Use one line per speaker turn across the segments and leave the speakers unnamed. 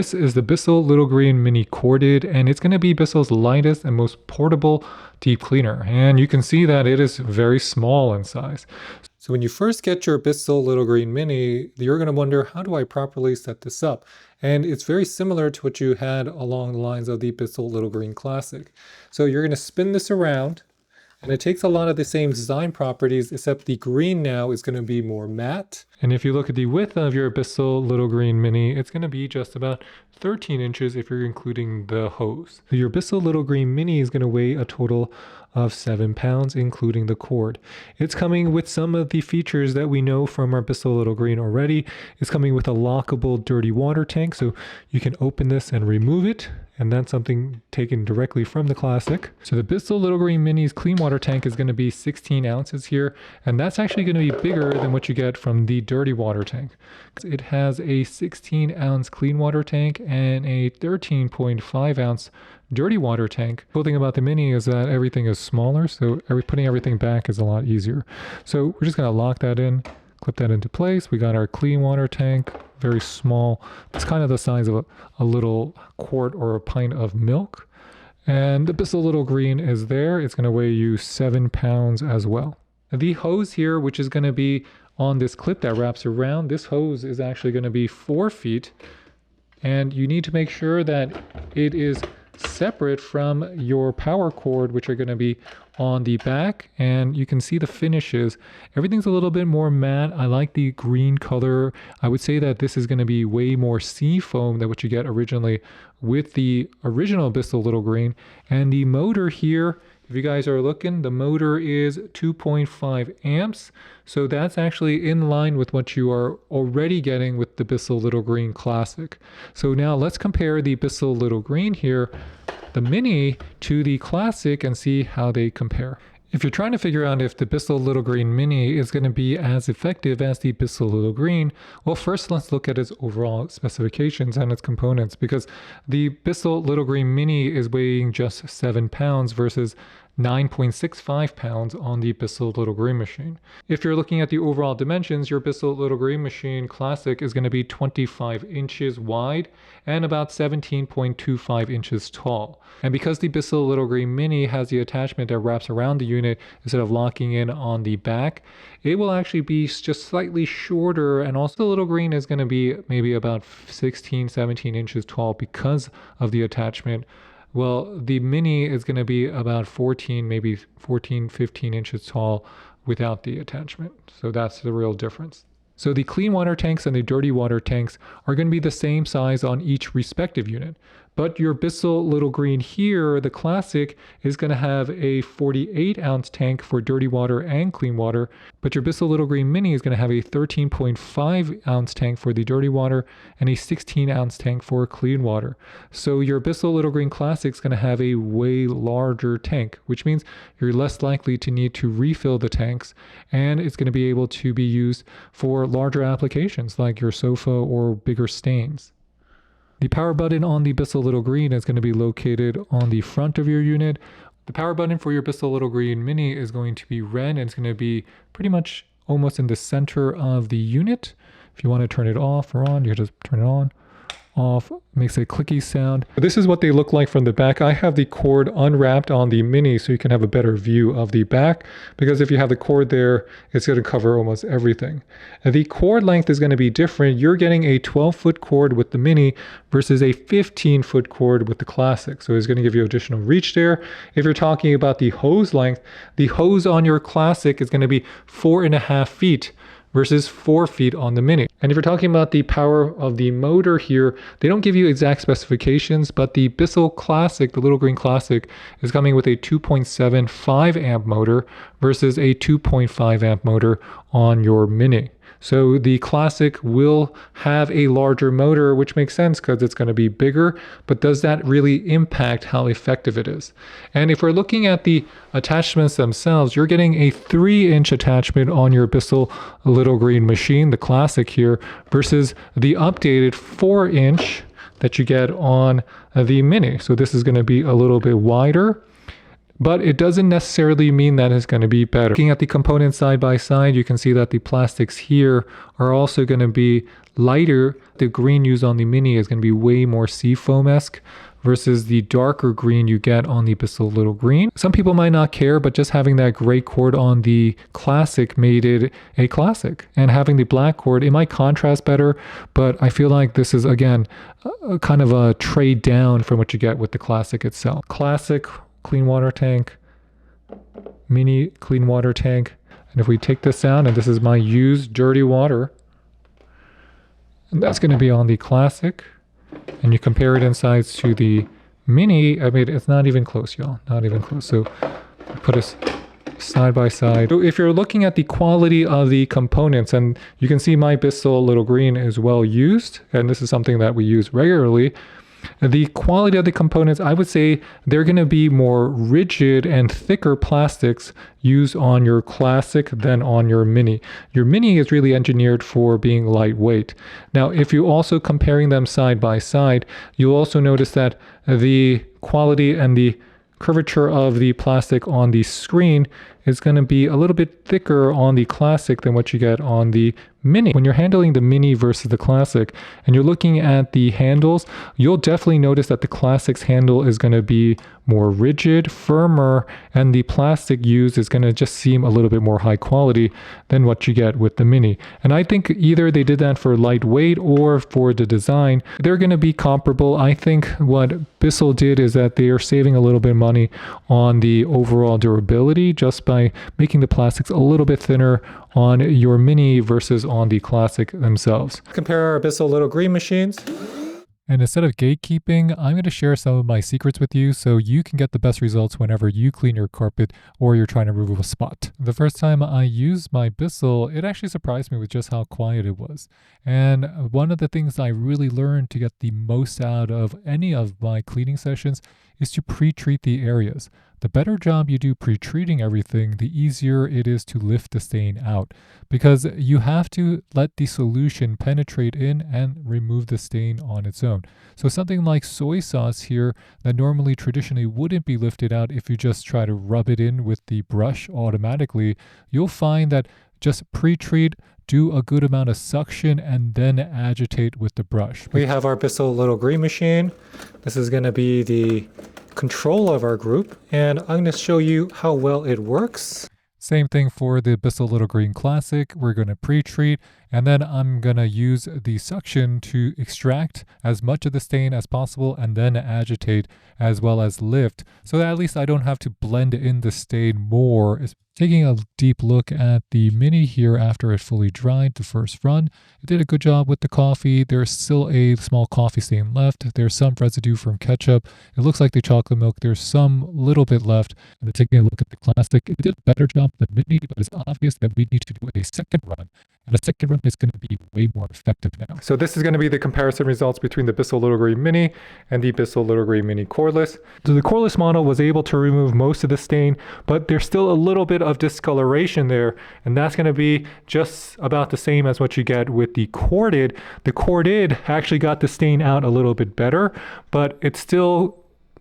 This is the Bissell Little Green Mini Corded, and it's going to be Bissell's lightest and most portable deep cleaner. And you can see that it is very small in size. So when you first get your Bissell Little Green Mini, you're going to wonder, how do I properly set this up? And it's very similar to what you had along the lines of the Bissell Little Green Classic. So you're going to spin this around, and it takes a lot of the same design properties, except the green now is going to be more matte. And if you look at the width of your Bissell Little Green Mini, it's going to be just about 13 inches if you're including the hose. So your Bissell Little Green Mini is going to weigh a total of 7 pounds, including the cord. It's coming with some of the features that we know from our Bissell Little Green already. It's coming with a lockable dirty water tank, so you can open this and remove it. And that's something taken directly from the Classic. So the Bissell Little Green Mini's clean water tank is going to be 16 ounces here, and that's actually going to be bigger than what you get from the dirty water tank. It has a 16 ounce clean water tank and a 13.5 ounce dirty water tank. The cool thing about the Mini is that everything is smaller, so putting everything back is a lot easier. So we're just going to lock that in, clip that into place. We got our clean water tank, very small. It's kind of the size of a little quart or a pint of milk. And the Bissell Little Green is there. It's going to weigh you 7 pounds as well. The hose here, which is going to be on this clip that wraps around, this hose is actually going to be 4 feet. And you need to make sure that it is separate from your power cord, which are going to be on the back. And you can see the finishes. Everything's a little bit more matte. I like the green color. I would say that this is going to be way more sea foam than what you get originally with the original Bissell Little Green. And the motor here, if you guys are looking, the motor is 2.5 amps. So that's actually in line with what you are already getting with the Bissell Little Green Classic. So now let's compare the Bissell Little Green here, the Mini, to the Classic and see how they compare. If you're trying to figure out if the Bissell Little Green Mini is going to be as effective as the Bissell Little Green, well, first let's look at its overall specifications and its components, because the Bissell Little Green Mini is weighing just 7 pounds versus 9.65 pounds on the Bissell Little Green machine. If you're looking at the overall dimensions, your Bissell Little Green machine Classic is going to be 25 inches wide and about 17.25 inches tall. And because the Bissell Little Green Mini has the attachment that wraps around the unit instead of locking in on the back, it will actually be just slightly shorter, and also the Little Green is going to be maybe about 16, 17 inches tall because of the attachment. Well, the Mini is going to be about 14, maybe 14, 15 inches tall without the attachment. So that's the real difference. So the clean water tanks and the dirty water tanks are going to be the same size on each respective unit. But your Bissell Little Green here, the Classic, is going to have a 48 ounce tank for dirty water and clean water. But your Bissell Little Green Mini is going to have a 13.5 ounce tank for the dirty water and a 16 ounce tank for clean water. So your Bissell Little Green Classic is going to have a way larger tank, which means you're less likely to need to refill the tanks, and it's going to be able to be used for larger applications like your sofa or bigger stains. The power button on the Bissell Little Green is going to be located on the front of your unit. The power button for your Bissell Little Green Mini is going to be red, and it's going to be pretty much almost in the center of the unit. If you want to turn it off or on, you just turn it on, off, makes a clicky sound. This is what they look like from the back. I have the cord unwrapped on the Mini so you can have a better view of the back, because if you have the cord there, it's going to cover almost everything. And the cord length is going to be different. You're getting a 12-foot cord with the Mini versus a 15-foot cord with the Classic. So it's going to give you additional reach there. If you're talking about the hose length, the hose on your Classic is going to be 4.5 feet versus 4 feet on the Mini. And if you're talking about the power of the motor here, they don't give you exact specifications, but the Bissell Classic, the Little Green Classic, is coming with a 2.75 amp motor versus a 2.5 amp motor on your Mini. So the Classic will have a larger motor, which makes sense because it's going to be bigger, but does that really impact how effective it is? And if we're looking at the attachments themselves, you're getting a 3-inch attachment on your Bissell Little Green machine, the Classic here, versus the updated 4-inch that you get on the Mini. So this is going to be a little bit wider, but it doesn't necessarily mean that it's going to be better. Looking at the components side by side, you can see that the plastics here are also going to be lighter. The green used on the Mini is going to be way more seafoam-esque versus the darker green you get on the Bissell Little Green. Some people might not care, but just having that gray cord on the Classic made it a classic. And having the black cord, it might contrast better, but I feel like this is, again, kind of a trade down from what you get with the Classic itself. Classic clean water tank, Mini clean water tank. And if we take this out, and this is my used dirty water, and that's going to be on the Classic. And you compare it in size to the Mini, I mean, it's not even close, y'all. Not even close. So put us side by side. So if you're looking at the quality of the components, and you can see my Bissell Little Green is well used, and this is something that we use regularly. The quality of the components, I would say they're going to be more rigid and thicker plastics used on your Classic than on your Mini. Your Mini is really engineered for being lightweight. Now, if you also comparing them side by side, you'll also notice that the quality and the curvature of the plastic on the screen is going to be a little bit thicker on the Classic than what you get on the Mini. When you're handling the Mini versus the Classic and you're looking at the handles, you'll definitely notice that the Classic's handle is going to be more rigid, firmer, and the plastic used is going to just seem a little bit more high quality than what you get with the Mini. And I think either they did that for lightweight or for the design. They're going to be comparable. I think what Bissell did is that they are saving a little bit of money on the overall durability just by making the plastics a little bit thinner on your Mini versus on the Classic themselves. Compare our Bissell Little Green machines. And instead of gatekeeping, I'm going to share some of my secrets with you so you can get the best results whenever you clean your carpet or you're trying to remove a spot. The first time I used my Bissell, it actually surprised me with just how quiet it was. And one of the things I really learned to get the most out of any of my cleaning sessions is to pre-treat the areas. The better job you do pre-treating everything, the easier it is to lift the stain out, because you have to let the solution penetrate in and remove the stain on its own. So something like soy sauce here that normally traditionally wouldn't be lifted out if you just try to rub it in with the brush automatically, you'll find that just pre-treat, do a good amount of suction, and then agitate with the brush. We have our Bissell Little Green machine. This is going to be the control of our group, and I'm going to show you how well it works. Same thing for the Bissell Little Green Classic. We're going to pre-treat, and then I'm going to use the suction to extract as much of the stain as possible and then agitate as well as lift, so that at least I don't have to blend in the stain more. Taking a deep look at the Mini here after it fully dried the first run, it did a good job with the coffee. There's still a small coffee stain left. There's some residue from ketchup. It looks like the chocolate milk. There's some little bit left. And then taking a look at the Classic, it did a better job than Mini, but it's obvious that we need to do a second run. And a second run is going to be way more effective now. So this is going to be the comparison results between the Bissell Little Green Mini and the Bissell Little Green Mini cordless. So the cordless model was able to remove most of the stain, but there's still a little bit of discoloration there, and that's going to be just about the same as what you get with the corded. The corded actually got the stain out a little bit better, but it's still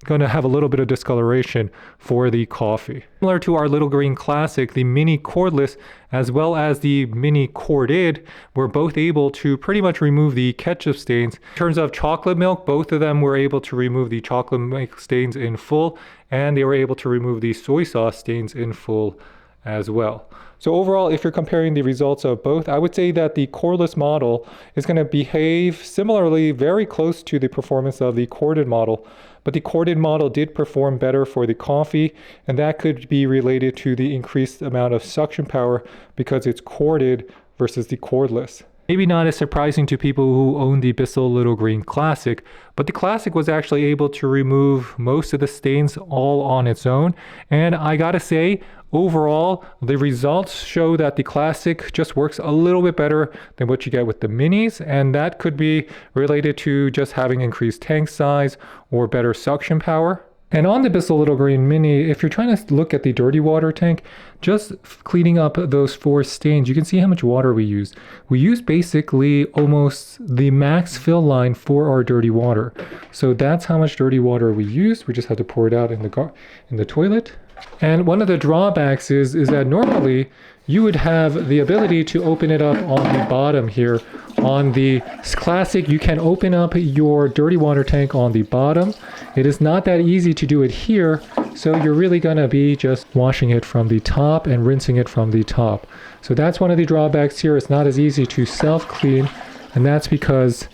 going to have a little bit of discoloration for the coffee. Similar to our Little Green Classic, the Mini cordless as well as the Mini corded were both able to pretty much remove the ketchup stains. In terms of chocolate milk, both of them were able to remove the chocolate milk stains in full, and they were able to remove the soy sauce stains in full as well. So overall, if you're comparing the results of both, I would say that the cordless model is going to behave similarly, very close to the performance of the corded model. But the corded model did perform better for the coffee, and that could be related to the increased amount of suction power because it's corded versus the cordless. Maybe not as surprising to people who own the Bissell Little Green Classic, but the Classic was actually able to remove most of the stains all on its own. And I gotta say, overall, the results show that the Classic just works a little bit better than what you get with the Minis, and that could be related to just having increased tank size or better suction power. And on the Bissell Little Green Mini, if you're trying to look at the dirty water tank, just cleaning up those 4 stains, you can see how much water we used. We used basically almost the max fill line for our dirty water. So that's how much dirty water we used. We just had to pour it out in the toilet. And one of the drawbacks is that normally you would have the ability to open it up on the bottom here. On the Classic, you can open up your dirty water tank on the bottom. It is not that easy to do it here, so you're really gonna be just washing it from the top and rinsing it from the top. So that's one of the drawbacks here. It's not as easy to self-clean, and that's because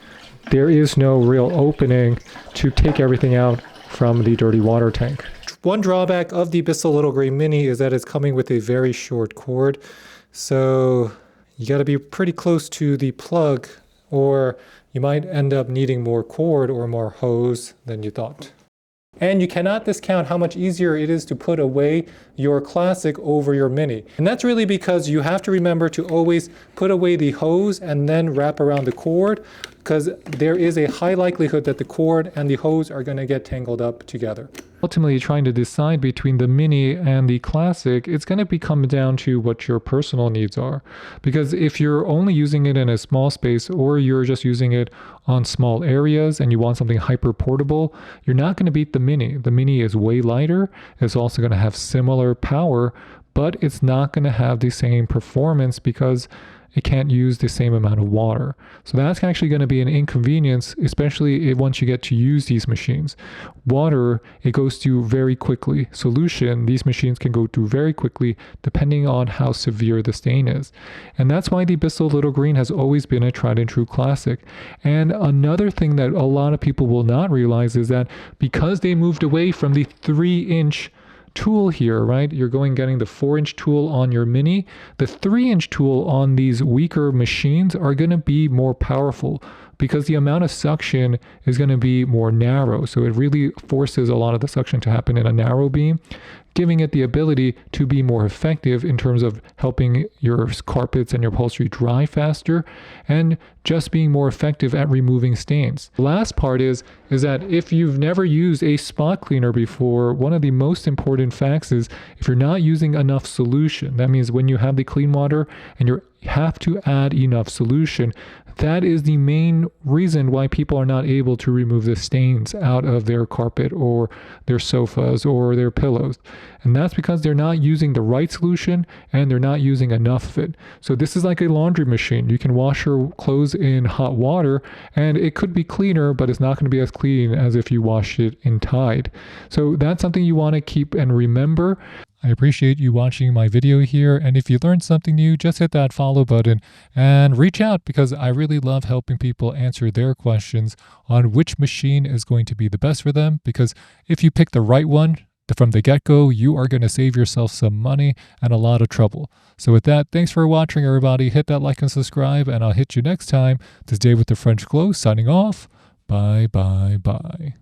there is no real opening to take everything out from the dirty water tank. One drawback of the Bissell Little Gray Mini is that it's coming with a very short cord. So you got to be pretty close to the plug, or you might end up needing more cord or more hose than you thought. And you cannot discount how much easier it is to put away your Classic over your Mini. And that's really because you have to remember to always put away the hose and then wrap around the cord, because there is a high likelihood that the cord and the hose are going to get tangled up together. Ultimately, trying to decide between the Mini and the Classic, it's going to come down to what your personal needs are. Because if you're only using it in a small space, or you're just using it on small areas and you want something hyper portable, you're not going to beat the Mini. The Mini is way lighter. It's also going to have similar power, but it's not going to have the same performance because it can't use the same amount of water. So that's actually going to be an inconvenience, especially once you get to use these machines. Water, it goes through very quickly. Solution, these machines can go through very quickly depending on how severe the stain is. And that's why the Bissell Little Green has always been a tried and true classic. And another thing that a lot of people will not realize is that because they moved away from the 3-inch tool here, right? You're getting the 4-inch tool on your Mini. The 3-inch tool on these weaker machines are going to be more powerful because the amount of suction is going to be more narrow. So it really forces a lot of the suction to happen in a narrow beam, giving it the ability to be more effective in terms of helping your carpets and your upholstery dry faster and just being more effective at removing stains. The last part is that if you've never used a spot cleaner before, one of the most important facts is if you're not using enough solution, that means when you have the clean water and you have to add enough solution, that is the main reason why people are not able to remove the stains out of their carpet or their sofas or their pillows. And that's because they're not using the right solution and they're not using enough of it. So this is like a laundry machine. You can wash your clothes in hot water and it could be cleaner, but it's not going to be as clean as if you wash it in Tide. So that's something you want to keep and remember. I appreciate you watching my video here, and if you learned something new, just hit that follow button and reach out, because I really love helping people answer their questions on which machine is going to be the best for them, because if you pick the right one from the get-go, you are going to save yourself some money and a lot of trouble. So with that, thanks for watching, everybody. Hit that like and subscribe, and I'll hit you next time. This is Dave with the French Glow signing off. Bye, bye, bye.